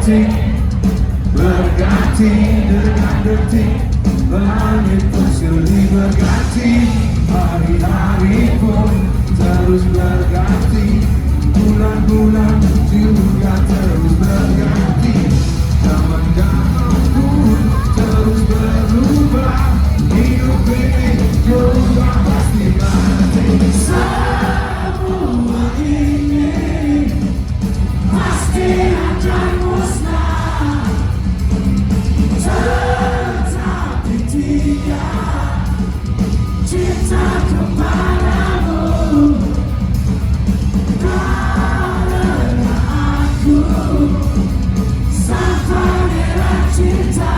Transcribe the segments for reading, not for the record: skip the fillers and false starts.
detik berganti dengan detik, langit pun silih berganti, hari-hari pun terus berganti, bulan-bulan juga terus berganti, zaman-zaman pun terus berubah, hidup ini juga pasti mati. Semua ini pasti akan musnah, tetapi tidak cinta kepadamu, karena aku sang pangeran cinta.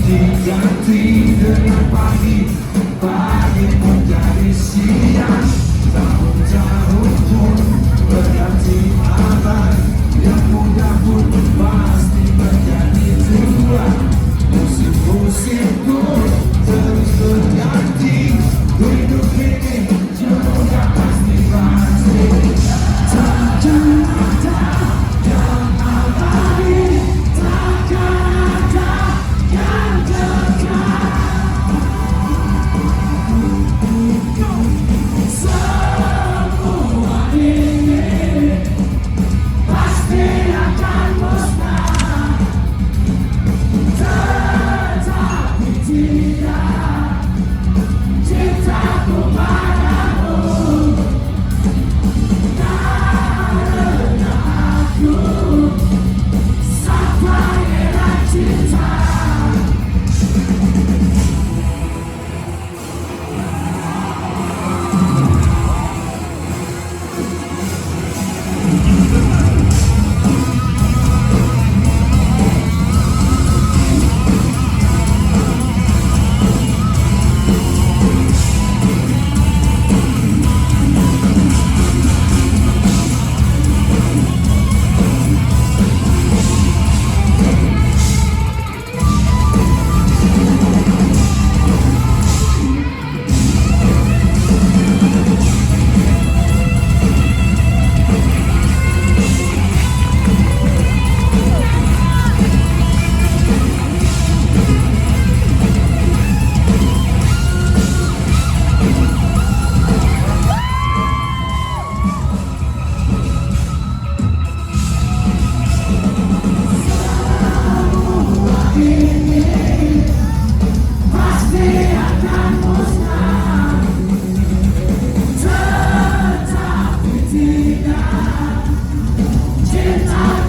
Diganti dengan pagi, pagi menjadi siang, tahun-tahun pun berganti abad, yang muda pun pasti menjadi tua, musim-musim pun terus berganti, hidup ini juga pasti pasti. Takkan ada yang abadi, takkan ada yang kekal. Semua ini pasti akan musnah, tetapi tidak cintaku padamu, karena aku sang pangeran cinta. Pasti akan musnah, tetapi tidak cinta.